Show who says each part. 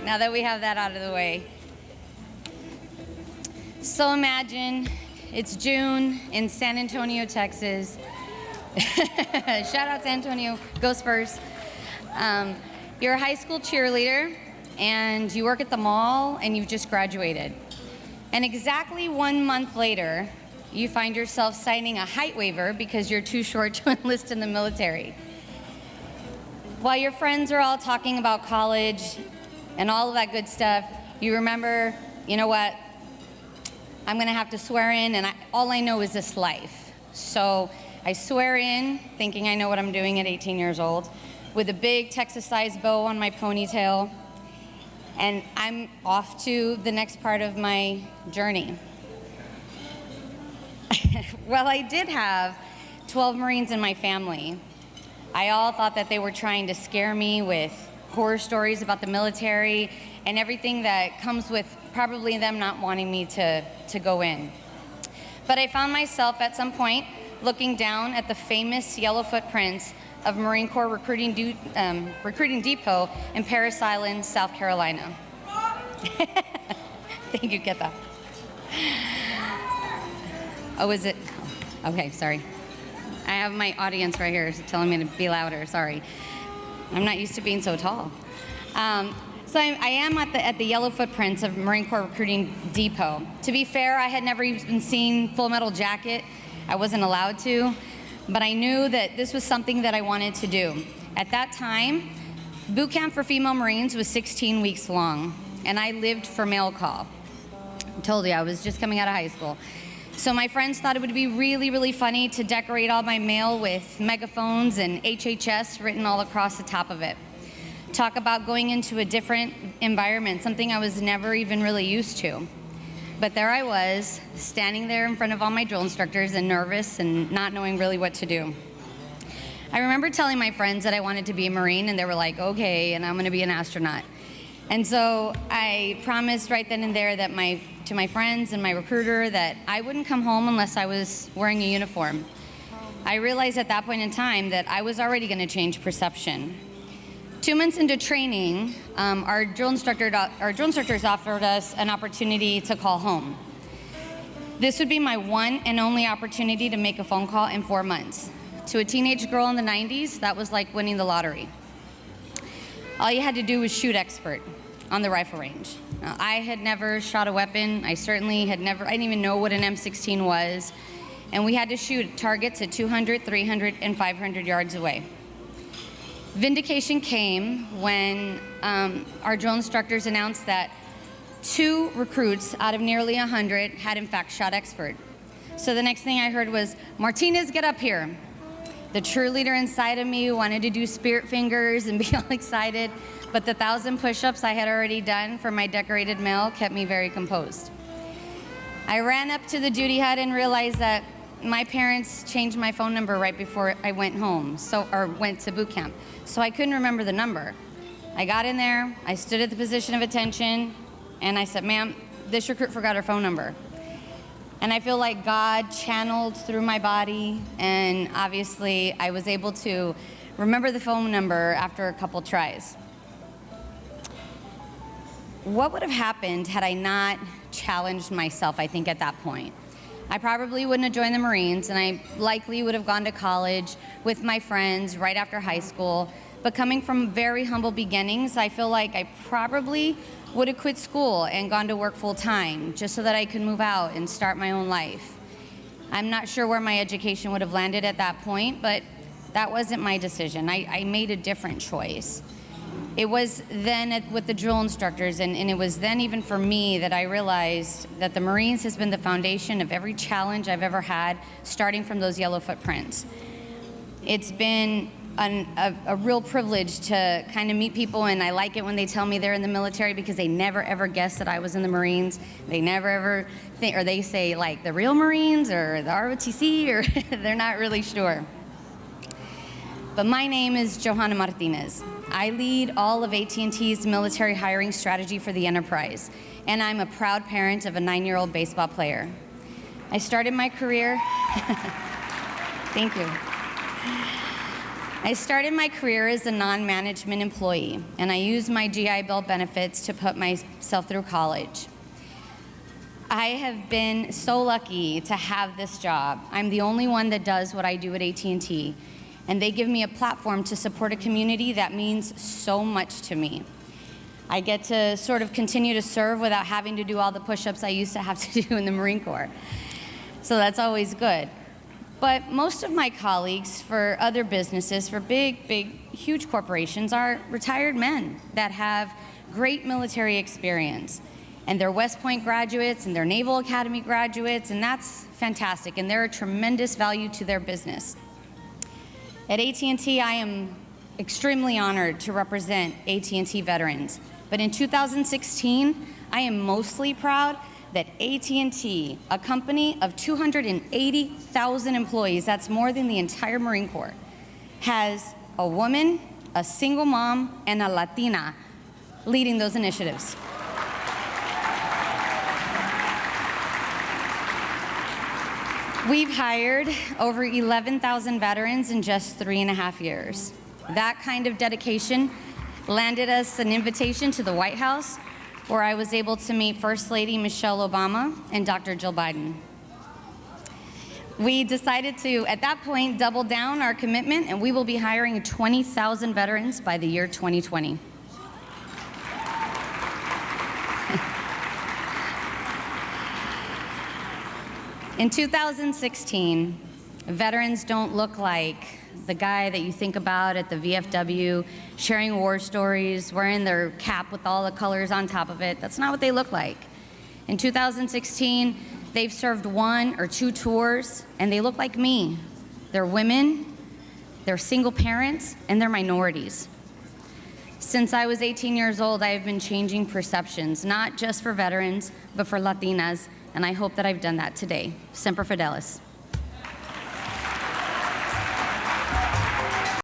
Speaker 1: now that we have that out of the way. So imagine it's June in San Antonio, Texas. Shout out San Antonio, go Spurs. You're a high school cheerleader and you work at the mall and you've just graduated. And exactly 1 month later, you find yourself signing a height waiver because you're too short to enlist in the military. While your friends are all talking about college and all of that good stuff, you remember, you know what, I'm gonna have to swear in and all I know is this life. So I swear in, thinking I know what I'm doing at 18 years old, with a big Texas-sized bow on my ponytail, and I'm off to the next part of my journey. Well, I did have 12 Marines in my family. I all thought that they were trying to scare me with horror stories about the military and everything that comes with probably them not wanting me to go in. But I found myself at some point looking down at the famous yellow footprints of Marine Corps recruiting depot in Parris Island, South Carolina. Thank you, Keta. Oh, is it? Okay, sorry. I have my audience right here telling me to be louder, sorry. I'm not used to being so tall. So I am at the yellow footprints of Marine Corps Recruiting Depot. To be fair, I had never even seen Full Metal Jacket. I wasn't allowed to, but I knew that this was something that I wanted to do. At that time, boot camp for female Marines was 16 weeks long, and I lived for mail call. I told you, I was just coming out of high school. So my friends thought it would be really, really funny to decorate all my mail with megaphones and HHS written all across the top of it. Talk about going into a different environment, something I was never even really used to. But there I was, standing there in front of all my drill instructors and nervous and not knowing really what to do. I remember telling my friends that I wanted to be a Marine, and they were like, okay, and I'm gonna be an astronaut. And so I promised right then and there that to my friends and my recruiter that I wouldn't come home unless I was wearing a uniform. I realized at that point in time that I was already gonna change perception. 2 months into training, our drill instructors offered us an opportunity to call home. This would be my one and only opportunity to make a phone call in 4 months. To a teenage girl in the 90s, that was like winning the lottery. All you had to do was shoot expert on the rifle range. Now, I had never shot a weapon. I certainly had never, I didn't even know what an M16 was. And we had to shoot targets at 200, 300, and 500 yards away. Vindication came when our drill instructors announced that 2 recruits out of nearly 100 had in fact shot expert. So the next thing I heard was, Martinez, get up here. The cheerleader inside of me wanted to do spirit fingers and be all excited, but the 1,000 push-ups I had already done for my decorated mail kept me very composed. I ran up to the duty hut and realized that my parents changed my phone number right before I went home, or went to boot camp, so I couldn't remember the number. I got in there, I stood at the position of attention, and I said, ma'am, this recruit forgot her phone number. And I feel like God channeled through my body, and obviously I was able to remember the phone number after a couple tries. What would have happened had I not challenged myself, I think, at that point? I probably wouldn't have joined the Marines, and I likely would have gone to college with my friends right after high school. But coming from very humble beginnings, I feel like I probably would have quit school and gone to work full time just so that I could move out and start my own life. I'm not sure where my education would have landed at that point, but that wasn't my decision. I made a different choice. It was then with the drill instructors, and it was then even for me that I realized that the Marines has been the foundation of every challenge I've ever had, starting from those yellow footprints. It's been a real privilege to kind of meet people, and I like it when they tell me they're in the military because they never ever guess that I was in the Marines. They never ever think, or they say like the real Marines or the ROTC, or they're not really sure. But my name is JoHanna Martinez. I lead all of AT&T's military hiring strategy for the enterprise, and I'm a proud parent of a 9-year-old baseball player. I started my career, thank you. I started my career as a non-management employee, and I used my GI Bill benefits to put myself through college. I have been so lucky to have this job. I'm the only one that does what I do at AT&T, and they give me a platform to support a community that means so much to me. I get to sort of continue to serve without having to do all the push-ups I used to have to do in the Marine Corps. So that's always good. But most of my colleagues for other businesses, for big, huge corporations, are retired men that have great military experience. And they're West Point graduates and they're Naval Academy graduates, and that's fantastic, and they're a tremendous value to their business. At AT&T, I am extremely honored to represent AT&T veterans. But in 2016, I am mostly proud that AT&T, a company of 280,000 employees, that's more than the entire Marine Corps, has a woman, a single mom, and a Latina leading those initiatives. We've hired over 11,000 veterans in just 3.5 years. That kind of dedication landed us an invitation to the White House, where I was able to meet First Lady Michelle Obama and Dr. Jill Biden. We decided to, at that point, double down our commitment, and we will be hiring 20,000 veterans by the year 2020. In 2016, veterans don't look like the guy that you think about at the VFW, sharing war stories, wearing their cap with all the colors on top of it. That's not what they look like. In 2016, they've served 1 or 2 tours, and they look like me. They're women, they're single parents, and they're minorities. Since I was 18 years old, I have been changing perceptions, not just for veterans, but for Latinas, and I hope that I've done that today. Semper Fidelis.